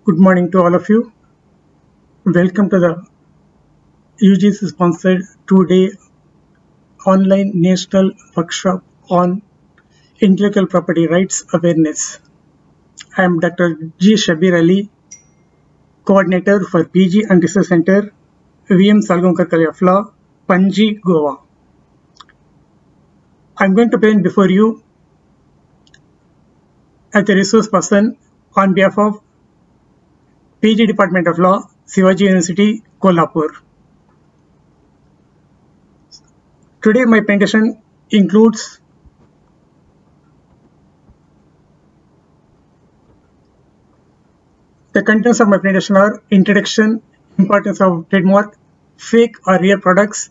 Good morning to all of you. Welcome to the UGC sponsored 2-day online national workshop on intellectual property rights awareness. I am Dr. G. Shabir Ali, coordinator for PG and Research Center, VM Salgaonkar College of Law, Panji, Goa. I am going to present before you as a resource person on behalf of PG Department of Law, Shivaji University, Kolhapur. Today my presentation includes the contents of my presentation are introduction, importance of trademark, fake or real products,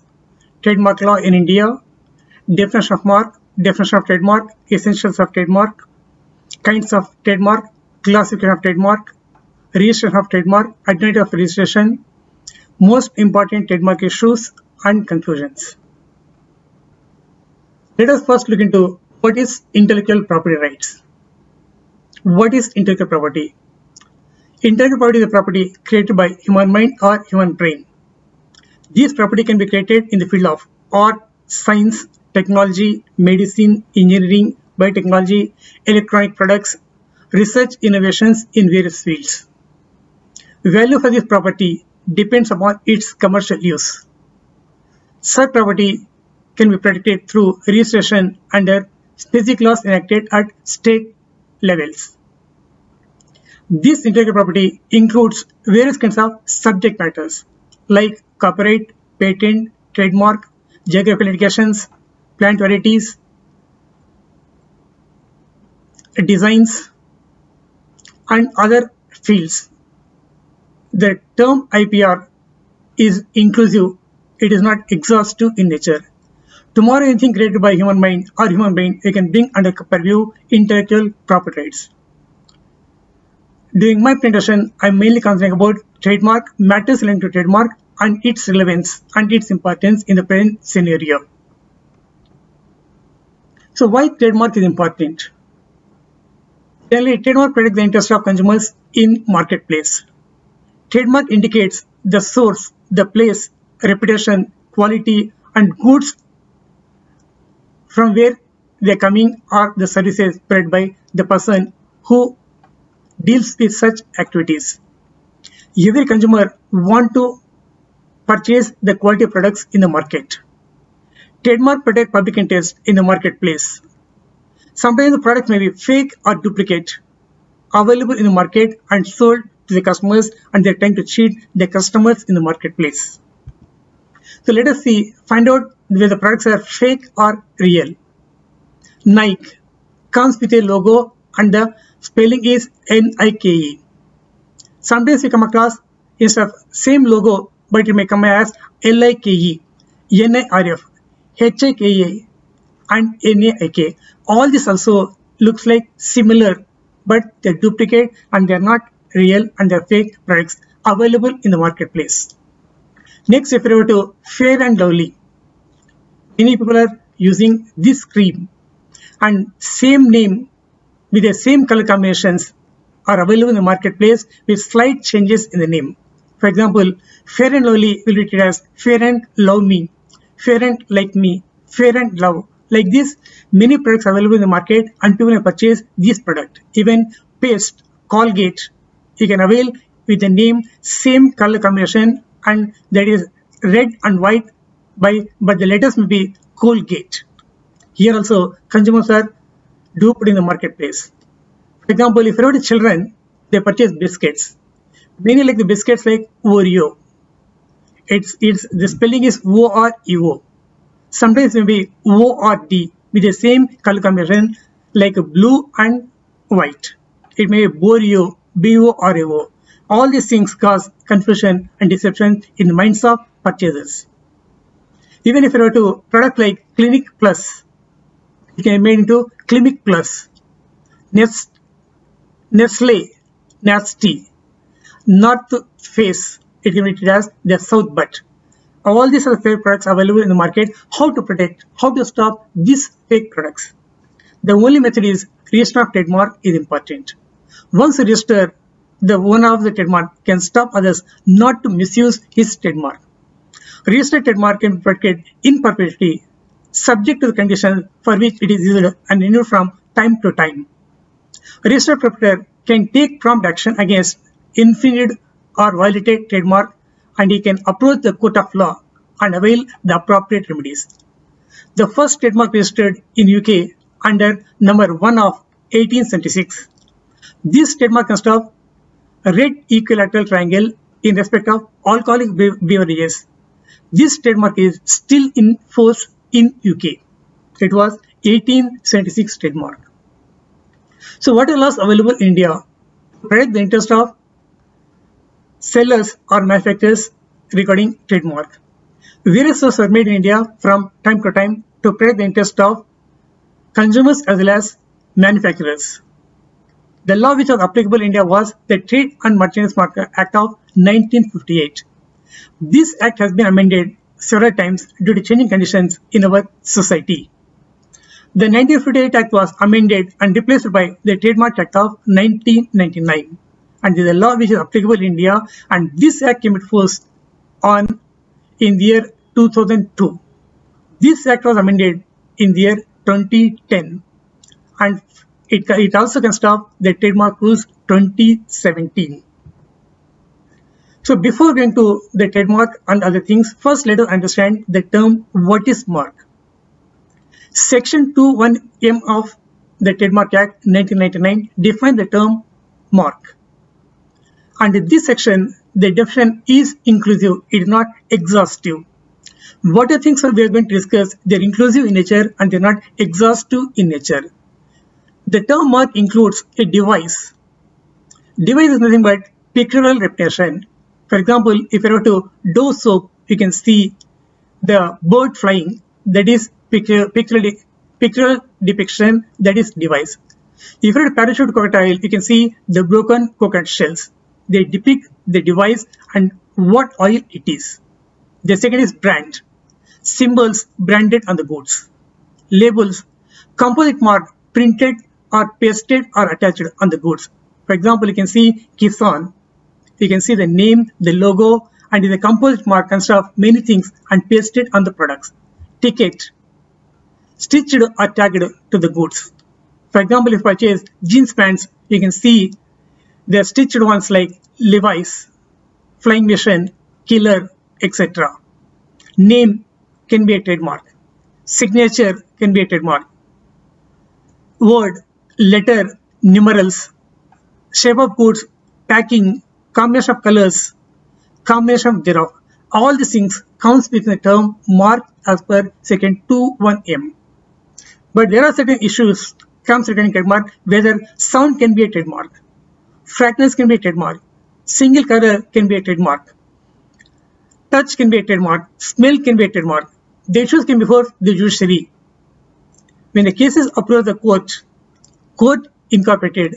trademark law in India, definition of mark, definition of trademark, essentials of trademark, kinds of trademark, classification of trademark, registration of trademark, identity of registration, most important trademark issues and conclusions. Let us first look into what is intellectual property rights. What is intellectual property? Intellectual property is a property created by human mind or human brain. This property can be created in the field of art, science, technology, medicine, engineering, biotechnology, electronic products, research innovations in various fields. Value for this property depends upon its commercial use. Such property can be protected through registration under specific laws enacted at state levels. This intellectual property includes various kinds of subject matters like copyright, patent, trademark, geographical indications, plant varieties, designs, and other fields. The term IPR is inclusive, it is not exhaustive in nature. Tomorrow anything created by human mind or human brain, we can bring under purview intellectual property rights. During my presentation, I am mainly concentrating about trademark, matters related to trademark and its relevance and its importance in the present scenario. So why trademark is important? Generally, trademark protects the interest of consumers in marketplace. Trademark indicates the source, the place, reputation, quality, and goods from where they are coming or the services provided by the person who deals with such activities. Every consumer wants to purchase the quality products in the market. Trademark protects public interest in the marketplace. Sometimes the product may be fake or duplicate, available in the market and sold to the customers, and they are trying to cheat the customers in the marketplace. So let us find out whether the products are fake or real. Nike comes with a logo and the spelling is Nike. Sometimes we come across instead of same logo, but it may come as Like, NIRF, HIKA, and NAIK. All this also looks like similar, but they're duplicate and they're not real and they're fake products available in the marketplace. Next, if we go to Fair and Lovely, many people are using this cream and same name with the same color combinations are available in the marketplace with slight changes in the name. For example, Fair and Lovely will be treated as Fair and Love Me, Fair and Like Me, Fair and Love. Like this, many products are available in the market and people may purchase this product. Even paste, Colgate, you can avail with the name, same color combination, and that is red and white, but the letters may be Colgate. Here also, consumers are duped in the marketplace. For example, if you go to children, they purchase biscuits. Many like the biscuits like Oreo. The spelling is O-R-E-O. Sometimes it may be O-R-D with the same color combination like blue and white. It may be Boreo, B-O-R-E-O. All these things cause confusion and deception in the minds of purchasers. Even if you were to product like Clinic Plus, it can be made into Clinic Plus, Nestle, Nasty, North Face, it can be treated as the South Butt. All these are the fake products available in the market. How to protect, how to stop these fake products? The only method is registration of trademark is important. Once you register the owner of the trademark can stop others not to misuse his trademark. Registered trademark can be protected in perpetuity, subject to the conditions for which it is used and renewed from time to time. Registered proprietor can take prompt action against infringed or violated trademark, and he can approach the court of law and avail the appropriate remedies. The first trademark registered in UK under number 1 of 1876. This trademark consists of a red equilateral triangle in respect of alcoholic beverages. This trademark is still in force in UK. It was 1876 trademark. So what are laws available in India to protect the interest of sellers or manufacturers regarding trademark? Various laws are made in India from time to time to protect the interest of consumers as well as manufacturers. The law which was applicable in India was the Trade and Merchandise Market Act of 1958. This act has been amended several times due to changing conditions in our society. The 1958 Act was amended and replaced by the Trademark Act of 1999, and this is a law which is applicable in India, and this act came into force in the year 2002. This act was amended in the year 2010, and it also can stop the trademark rules 2017. So before going to the trademark and other things, first let us understand the term what is mark. Section 21M of the Trademark Act 1999 defines the term mark. Under this section, the definition is inclusive, it is not exhaustive. What are things we are going to discuss? They are inclusive in nature and they are not exhaustive in nature. The term mark includes a device. Device is nothing but pictorial representation. For example, if you were to Dove soap, you can see the bird flying, that is pictorial depiction, that is device. If you were to parachute crocodile, you can see the broken coconut shells. They depict the device and what oil it is. The second is brand. Symbols branded on the goods. Labels, composite mark printed or pasted or attached on the goods. For example, you can see Kissan. You can see the name, the logo, and the composite mark consists of many things and pasted on the products. Ticket, stitched or tagged to the goods. For example, if you purchase jeans pants, you can see the stitched ones like Levi's, Flying Machine, Killer, etc. Name can be a trademark. Signature can be a trademark. Word, letter, numerals, shape of goods, packing, combination of colors, combination of thereof. All these things counts within the term mark as per section 21M. But there are certain issues comes regarding trademark, whether sound can be a trademark, fragrance can be a trademark, single color can be a trademark, touch can be a trademark, smell can be a trademark. The issues came before the judiciary. When the case is approached the court incorporated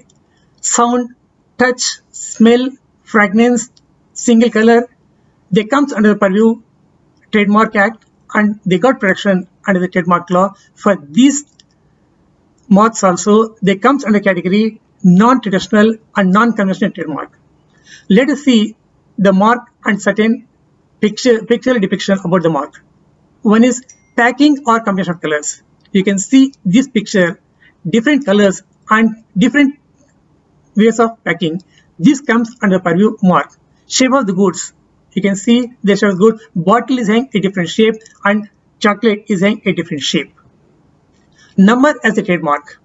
sound, touch, smell, fragrance, single color, they comes under the purview Trademark Act, and they got protection under the trademark law. For these marks also, they comes under category non-traditional and non-conventional trademark. Let us see the mark and certain pictorial depiction about the mark. One is packing or combination of colors. You can see this picture, different colors and different ways of packing. This comes under purview mark. Shape of the goods. You can see the shape of the good. Bottle is having a different shape and chocolate is having a different shape. Number as a trademark.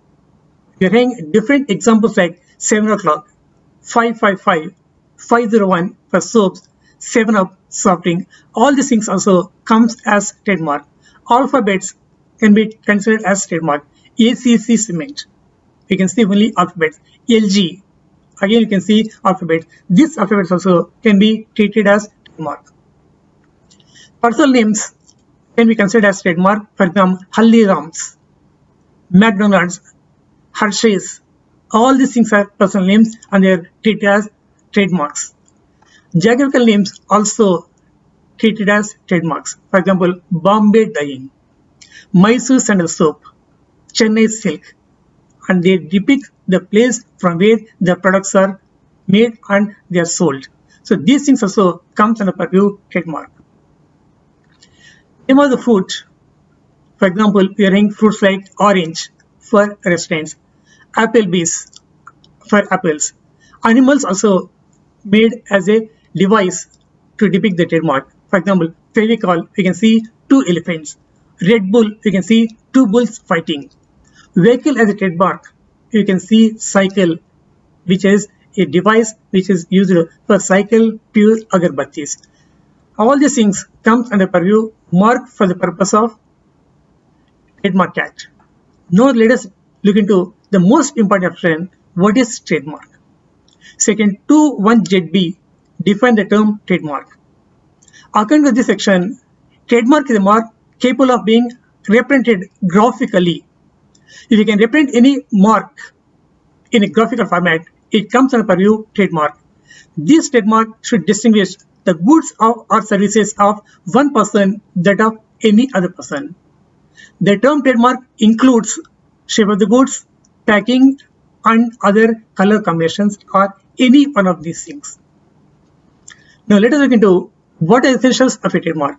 We are having different examples like 7 o'clock, 555, 501 for soaps, 7-Up soft drink. All these things also comes as trademark. Alphabets can be considered as trademark. ACC cement. You can see only alphabets. LG. Again you can see alphabet. These alphabets also can be treated as trademark. Personal names can be considered as trademark. For example, Haldiram's, McDonald's, Hershey's. All these things are personal names and they are treated as trademarks. Geographical names also treated as trademarks. For example, Bombay dyeing, Mysore sandal soap, Chennai silk, and they depict the place from where the products are made and they are sold. So these things also comes under purview trademark. Name of the fruit. For example, we are having fruits like orange for restaurants, Applebee's for apples. Animals also made as a device to depict the trademark. For example, Fevicol, we can see 2 elephants. Red Bull, we can see 2 bulls fighting. Vehicle as a trademark, you can see cycle, which is a device which is used for cycle pure agarbattis. All these things comes under purview mark for the purpose of Trademark Act. Now let us look into the most important option. What is trademark? Section 2(1)(ZB define the term trademark. According to this section, trademark is a mark capable of being represented graphically. If you can represent any mark in a graphical format, it comes under purview trademark. This trademark should distinguish the goods or services of one person that of any other person. The term trademark includes shape of the goods, packing, and other color combinations or any one of these things. Now let us look into what are the essentials of a trademark.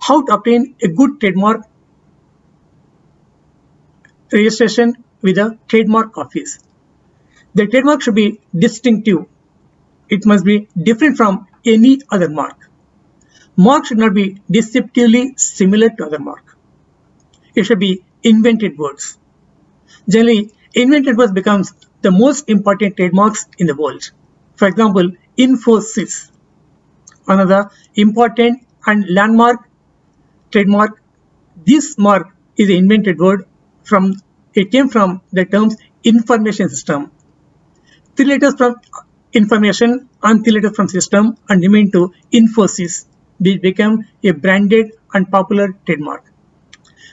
How to obtain a good trademark registration with a trademark office. The trademark should be distinctive. It must be different from any other mark. Mark should not be deceptively similar to other mark. It should be invented words. Generally, invented words becomes the most important trademarks in the world. For example, Infosys, another important and landmark trademark. This mark is an invented word. It came from the terms information system. 3 letters from information and 3 letters from system and remain to Infosys, which became a branded and popular trademark.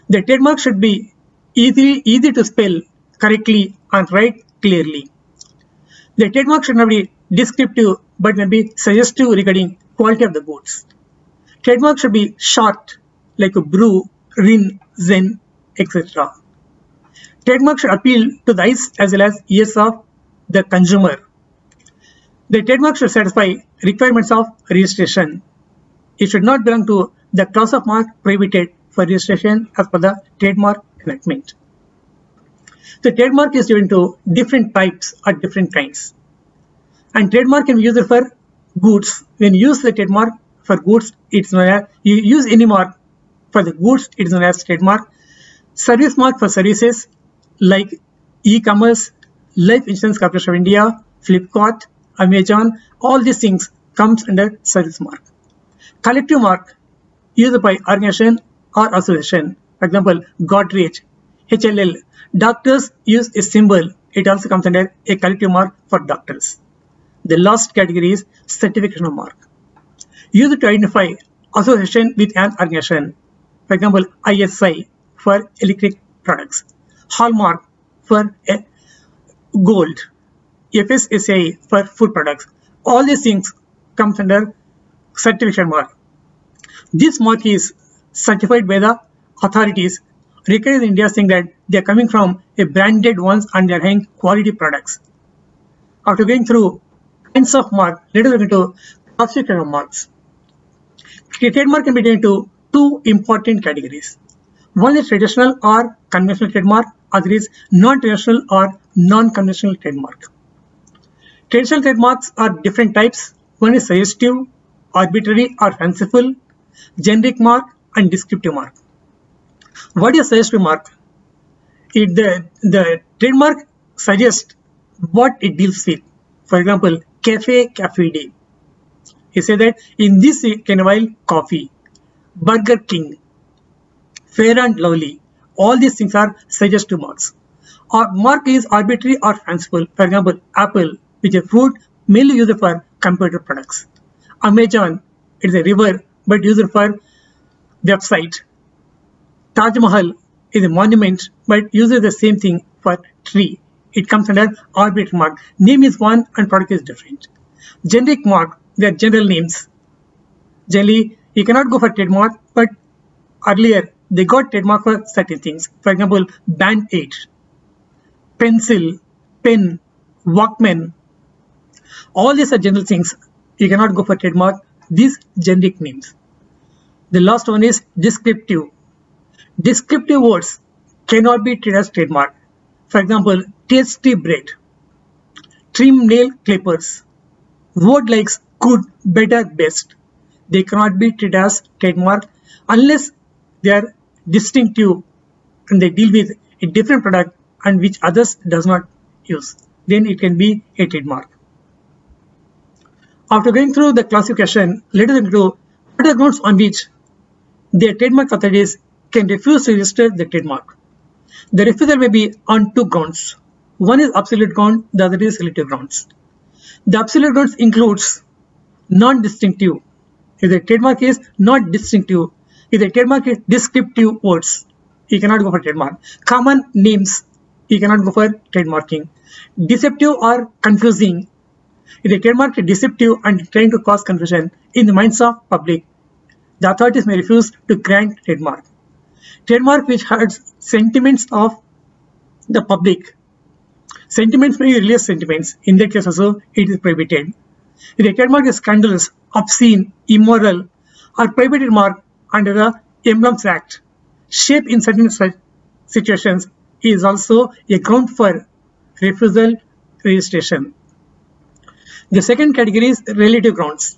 The trademark should be easy to spell correctly and write clearly. The trademark should not be descriptive but may be suggestive regarding quality of the goods. Trademark should be short like brew, rin, zen, etc. Trademark should appeal to the eyes as well as ears of the consumer. The trademark should satisfy requirements of registration. It should not belong to the class of mark prohibited for registration as per the trademark enactment. The trademark is divided into different types or different kinds. And trademark can be used for goods. When you use the trademark for goods, it's known as, you use any mark for the goods, it is known as trademark. Service mark for services like e-commerce, Life Insurance Corporation of India, Flipkart, Amazon, all these things comes under service mark. Collective mark used by organization or association. For example, Godrej, HLL. Doctors use a symbol. It also comes under a collective mark for doctors. The last category is certification of mark. Used to identify association with an organization. For example, ISI for electric products. Hallmark for gold. FSSAI for food products. All these things comes under certification mark. This mark is certified by the authorities recognized in India, saying that they are coming from a branded ones and they are having quality products. After going through kinds of mark, let us look into classification of marks. Trademark can be divided into 2 important categories. One is traditional or conventional trademark, other is non-traditional or non-conventional trademark. Traditional trademarks are different types. One is suggestive, arbitrary or fanciful, generic mark and descriptive mark. What is suggestive mark? The trademark suggests what it deals with. For example, cafe day. You say that in this you can avail coffee. Burger King, Fair and Lovely. All these things are suggestive marks. Or mark is arbitrary or fanciful. For example, apple, which is a fruit mainly used for computer products. Amazon, it is a river but used for website. Taj Mahal is a monument but uses the same thing for tree. It comes under arbitrary mark. Name is one and product is different. Generic mark, they are general names. Generally, you cannot go for trademark, but earlier they got trademark for certain things. For example, Band-Aid, pencil, pen, Walkman. All these are general things. You cannot go for trademark these generic names. The last one is descriptive. Descriptive words cannot be treated as trademark. For example, tasty bread, trim nail clippers, word like good, better, best. They cannot be treated as trademark unless they are distinctive and they deal with a different product and which others does not use. Then it can be a trademark. After going through the classification, let us go what are the grounds on which the trademark authorities can refuse to register the trademark. The refusal may be on two grounds. One is absolute ground, the other is relative grounds. The absolute grounds includes non-distinctive. If the trademark is not distinctive, if the trademark is descriptive words, you cannot go for trademark. Common names, you cannot go for trademarking. Deceptive or confusing. If the trademark is deceptive and trying to cause confusion in the minds of public, the authorities may refuse to grant trademark. Trademark which hurts sentiments of the public. Sentiments may be religious sentiments. In that case also, it is prohibited. If the trademark is scandalous, obscene, immoral, or prohibited mark under the Emblems Act, shape in certain situations is also a ground for refusal registration. The second category is relative grounds.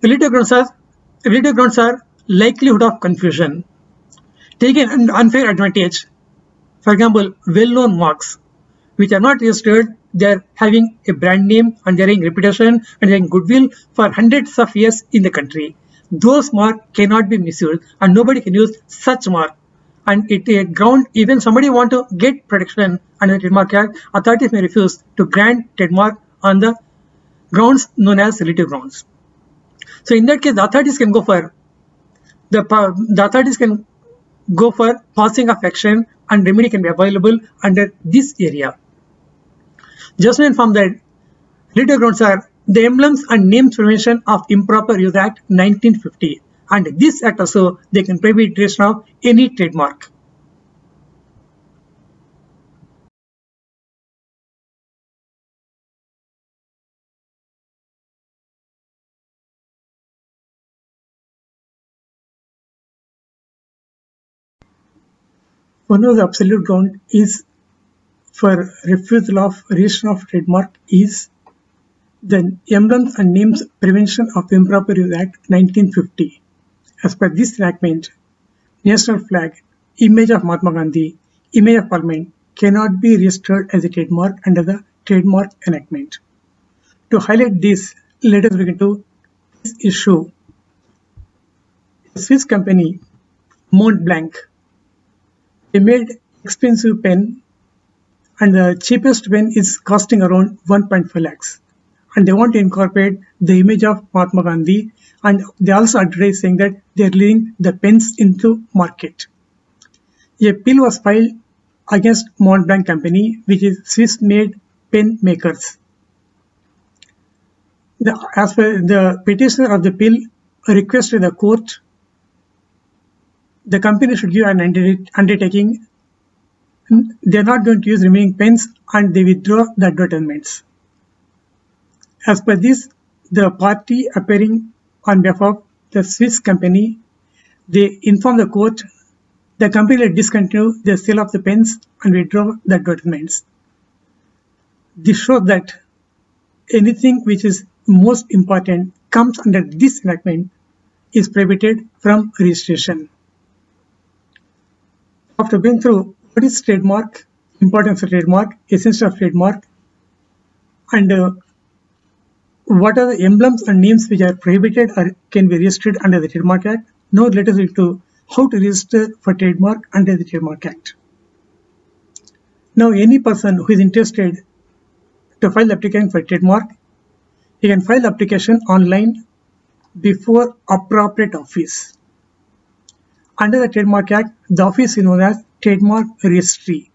Relative grounds are likelihood of confusion. Taking an unfair advantage. For example, well-known marks which are not registered, they are having a brand name and they are having reputation and having goodwill for hundreds of years in the country. Those marks cannot be misused and nobody can use such mark. And it is a ground, even somebody want to get protection under the Trademark Act, authorities may refuse to grant trademark on the grounds known as relative grounds. So in that case, the authorities can go for passing of action and remedy can be available under this area. Just to inform that relative grounds are the Emblems and Names Prevention of Improper Use Act 1950, and this act also they can prohibit registration of any trademark. One of the absolute ground is for refusal of registration of trademark is the Emblems and Names Prevention of Improper Use Act 1950. As per this enactment, national flag, image of Mahatma Gandhi, image of Parliament cannot be registered as a trademark under the Trademark Enactment. To highlight this, let us look into this issue. A Swiss company, Montblanc, they made expensive pen and the cheapest pen is costing around 1.5 lakhs. And they want to incorporate the image of Mahatma Gandhi, and they also advertise saying that they are leading the pens into market. A appeal was filed against Montblanc company, which is Swiss-made pen makers. As per the petitioner of the appeal requested the court, the company should give an undertaking. They are not going to use remaining pens and they withdraw the advertisements. As per this, the party appearing on behalf of the Swiss company, they inform the court the company will discontinue the sale of the pens and withdraw the advertisements. This shows that anything which is most important comes under this enactment is prohibited from registration. After going through what is trademark, importance of trademark, essence of trademark, and what are the emblems and names which are prohibited or can be registered under the Trademark Act, now let us look to how to register for trademark under the Trademark Act. Now any person who is interested to file application for trademark, he can file application online before appropriate office. Under the Trademark Act, the office is known as Trademark Registry.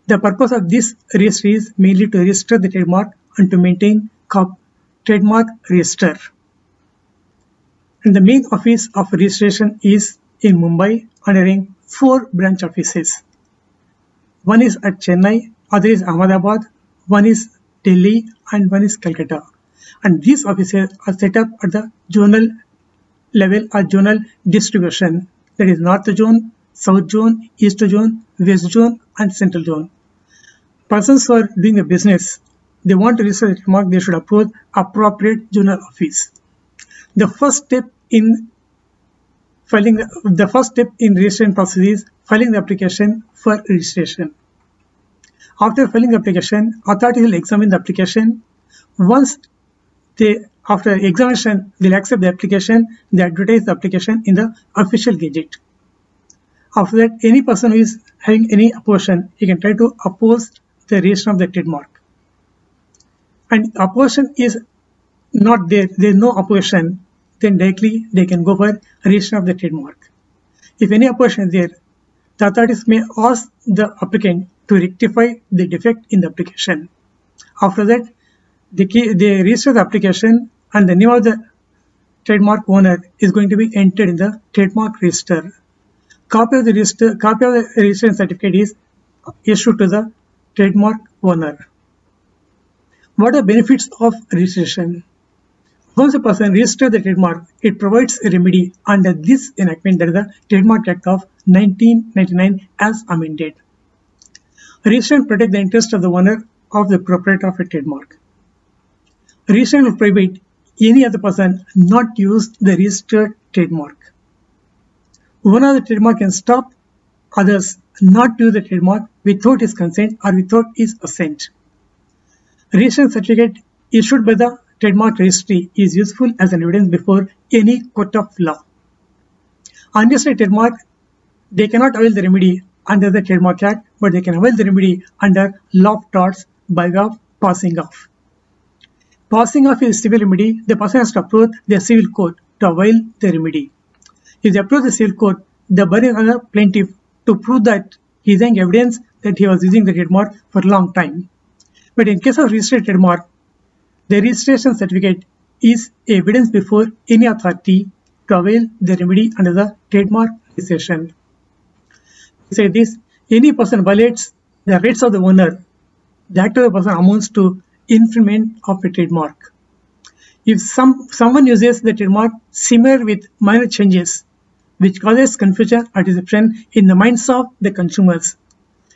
The purpose of this registry is mainly to register the trademark and to maintain trademark register. And the main office of registration is in Mumbai and having 4 branch offices. One is at Chennai, other is Ahmedabad, one is Delhi and one is Calcutta. And these offices are set up at the zonal level or zonal distribution, that is North Zone, South Zone, East Zone, West Zone and Central Zone. Persons who are doing a business, they want to register the trademark, they should approach appropriate zonal office. The first step in registration process is filing the application for registration. After filing the application, authorities will examine the application. After examination, they'll accept the application, they advertise the application in the official gazette. After that, any person who is having any opposition, he can try to oppose the registration of the trademark. And opposition is not there, there is no opposition, then directly they can go for registration of the trademark. If any opposition is there, the authorities may ask the applicant to rectify the defect in the application. After that, they register the application and the name of the trademark owner is going to be entered in the trademark register. Copy of the registration certificate is issued to the trademark owner. What are the benefits of registration? Once a person registers the trademark, it provides a remedy under this enactment, that is the Trademark Act of 1999 as amended. Registration protects the interest of the owner of the proprietor of a trademark. Registration will prohibit any other person not to use the registered trademark. Owner of the trademark can stop others not to use the trademark without his consent or without his assent. Registration certificate issued by the trademark registry is useful as an evidence before any court of law. Unregistered trademark, they cannot avail the remedy under the Trademark Act, but they can avail the remedy under law of torts by way of passing off. Passing off is a civil remedy. The person has to approach the civil court to avail the remedy. If they approach the civil court, the burden on the plaintiff to prove that he is having evidence that he was using the trademark for a long time. But in case of registered trademark, the registration certificate is evidence before any authority to avail the remedy under the trademark registration. We say this: any person violates the rights of the owner, the act of the person amounts to infringement of a trademark. If someone uses the trademark similar with minor changes, which causes confusion or deception in the minds of the consumers,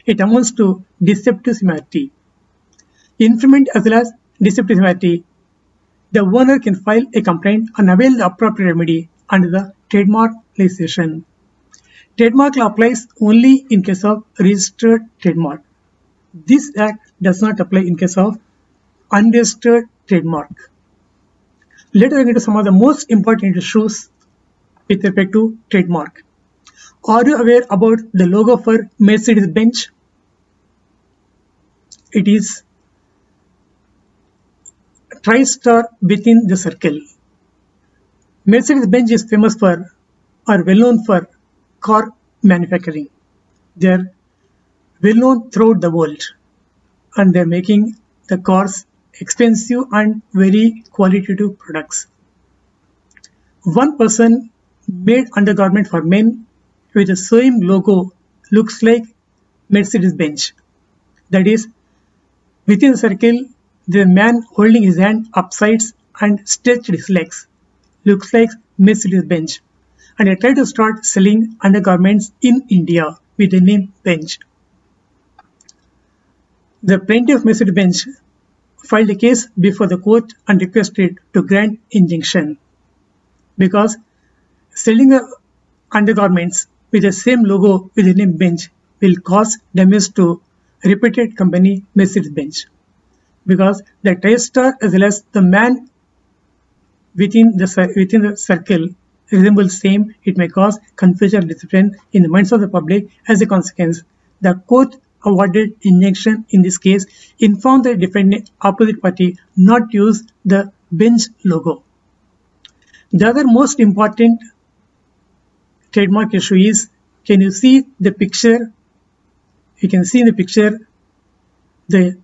it amounts to deceptive similarity. Infringement as well as deceptive similarity, the owner can file a complaint and avail the appropriate remedy under the trademark legislation. Trademark law applies only in case of registered trademark. This act does not apply in case of unregistered trademark. Let us get to some of the most important issues with respect to trademark. Are you aware about the logo for Mercedes-Benz? It is TriStar within the circle. Mercedes-Benz is famous for or well known for car manufacturing. They are well known throughout the world and they are making the cars expensive and very qualitative products. One person made undergarment for men with the same logo looks like Mercedes-Benz. That is, within the circle, the man holding his hand upsides and stretched his legs looks like Mercedes-Benz. And I tried to start selling undergarments in India with the name Benz. The plaintiff Mercedes-Benz filed a case before the court and requested to grant injunction because selling the undergarments with the same logo with the name Benz will cause damage to reputed company Mercedes-Benz, because the TriStar as well as the man within the circle resembles same. It may cause confusion and deception in the minds of the public. As a consequence, the court awarded injunction in this case, informed the defendant opposite party not to use the Benz logo. The other most important trademark issue is, can you see the picture? You can see in the picture the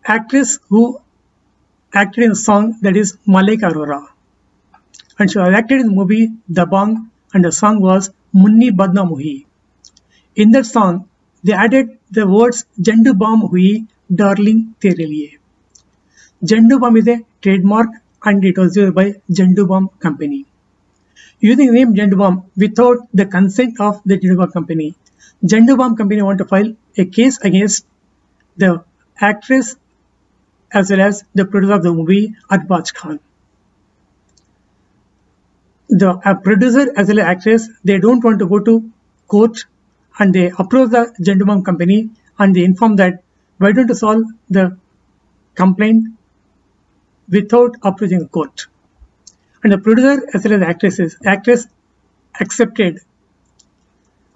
actress who acted in the song, that is Malaika Arora, and she was acted in the movie Dabangg, and the song was Munni Badna Muhi. In that song, they added the words Jandu Bam Hui, Darling Tere Liye. Jandubam is a trademark and it was used by Jandubam Company. Using the name Jandubam without the consent of the Jandubam Company, Jandubam Company want to file a case against the actress as well as the producer of the movie Arbaz Khan. The producer as well as actress, they don't want to go to court and they approach the Jandubam Company and they inform that why don't you solve the complaint without approaching the court. And the producer as well as actress accepted,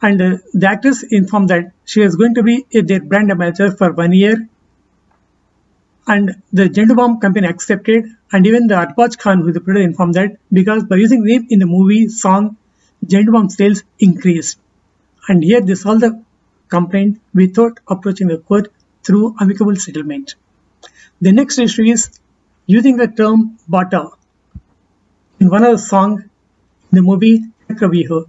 and the actress informed that she is going to be their brand ambassador for 1 year, and the Jandubam Company accepted, and even the Arbaz Khan, who is the producer, informed that because by using the name in the movie song, Jandubam sales increased, and here they solved the complaint without approaching the court through amicable settlement. The next issue is using the term Bata in one of the songs in the movie Chakravyuha.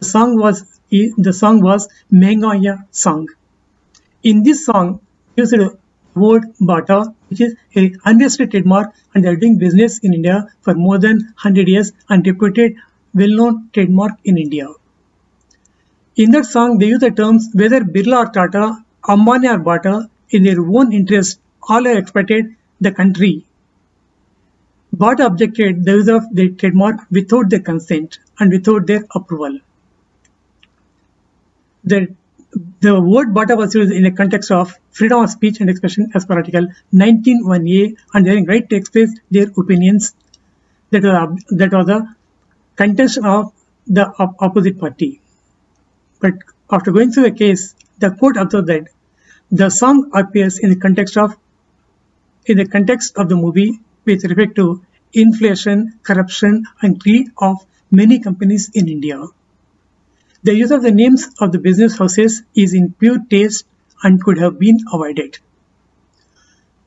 The song was Mehngaya song. In this song, used the word Bata, which is a unregistered trademark, and they are doing business in India for more than 100 years and reputed well-known trademark in India. In that song, they use the terms whether Birla or Tata, Ambani or Bata, in their own interest, all have exploited the country. Bata objected the use of the trademark without their consent and without their approval. The word Bata was used in the context of freedom of speech and expression as per Article 19(1)(a), and their right to express their opinions. That was the contention of the opposite party. But after going through the case, the court observed that the song appears in the context of the movie with respect to inflation, corruption, and greed of many companies in India. The use of the names of the business houses is in pure taste and could have been avoided.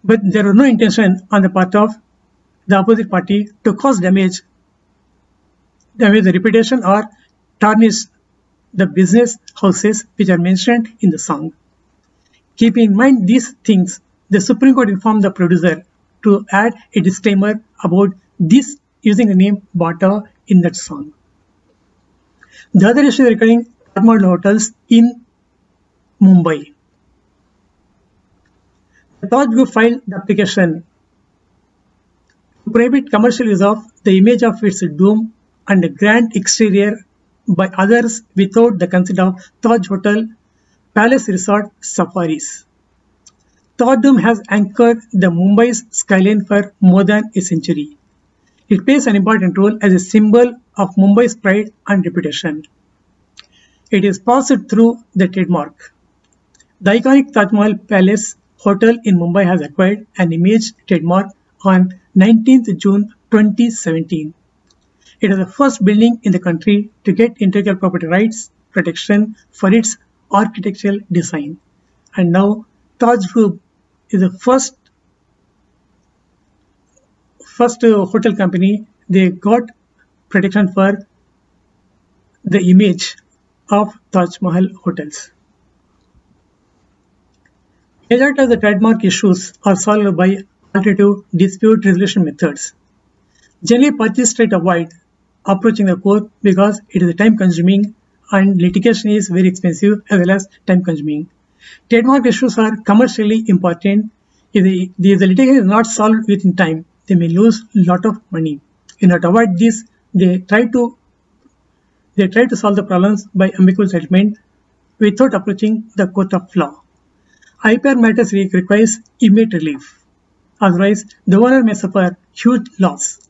But there was no intention on the part of the opposite party to cause damage the reputation or tarnish the business houses which are mentioned in the song. Keeping in mind these things, the Supreme Court informed the producer to add a disclaimer about this using the name Bata in that song. The other issue regarding Taj Mahal hotels in Mumbai. The Taj Group filed the application to prohibit commercial use of the image of its dome and the grand exterior by others without the consent of Taj Hotel Palace Resort Safaris. Taj Dome has anchored the Mumbai's skyline for more than a century. It plays an important role as a symbol of Mumbai's pride and reputation. It is passed through the trademark. The iconic Taj Mahal Palace Hotel in Mumbai has acquired an image trademark on 19th June 2017. It is the first building in the country to get intellectual property rights protection for its architectural design. And now Taj Group is the first hotel company. They got protection for the image of Taj Mahal hotels. Majority of the trademark issues are solved by alternative dispute resolution methods. Generally, parties try to avoid approaching the court because it is time consuming and litigation is very expensive as well as time consuming. Trademark issues are commercially important. If the litigation is not solved within time, they may lose a lot of money. In order to avoid this, they try to solve the problems by amicable settlement without approaching the court of law. IPR matters requires immediate relief. Otherwise, the owner may suffer huge loss.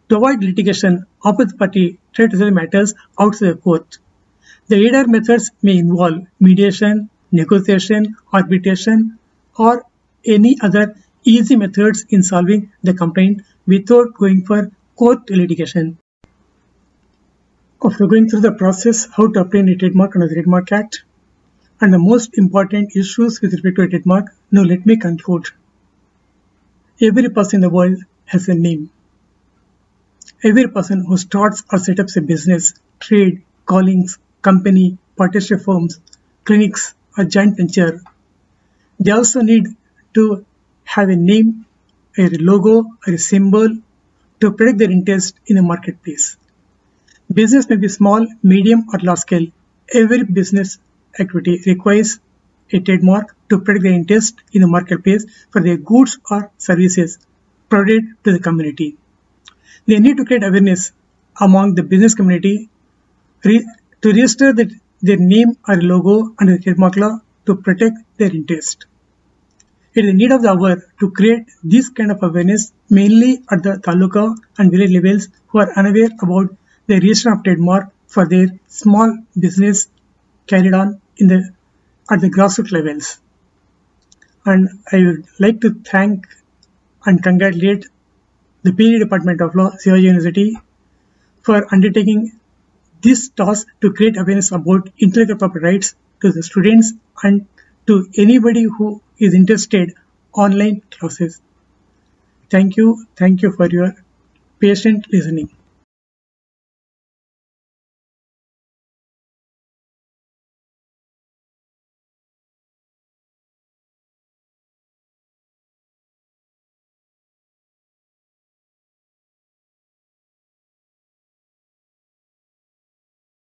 To avoid litigation, opposite party try to settle matters outside the court. The either methods may involve mediation, negotiation, arbitration, or any other easy methods in solving the complaint without going for court litigation. After going through the process, how to obtain a trademark under the Trademark Act, and the most important issues with respect to a trademark, now let me conclude. Every person in the world has a name. Every person who starts or sets up a business, trade, callings, company, partnership firms, clinics, or joint venture, they also need to have a name a logo or a symbol to protect their interest in the marketplace. Business may be small, medium, or large scale. Every business activity requires a trademark to protect their interest in the marketplace for their goods or services provided to the community. They need to create awareness among the business community to register their name or logo under the trademark law to protect their interest. It is the need of the hour to create this kind of awareness mainly at the taluka and village levels who are unaware about the registration of trademark for their small business carried on at the grassroots levels. And I would like to thank and congratulate the PhD Department of Law, Shivaji University, for undertaking this task to create awareness about intellectual property rights to the students and to anybody who is interested online classes. Thank you for your patient listening.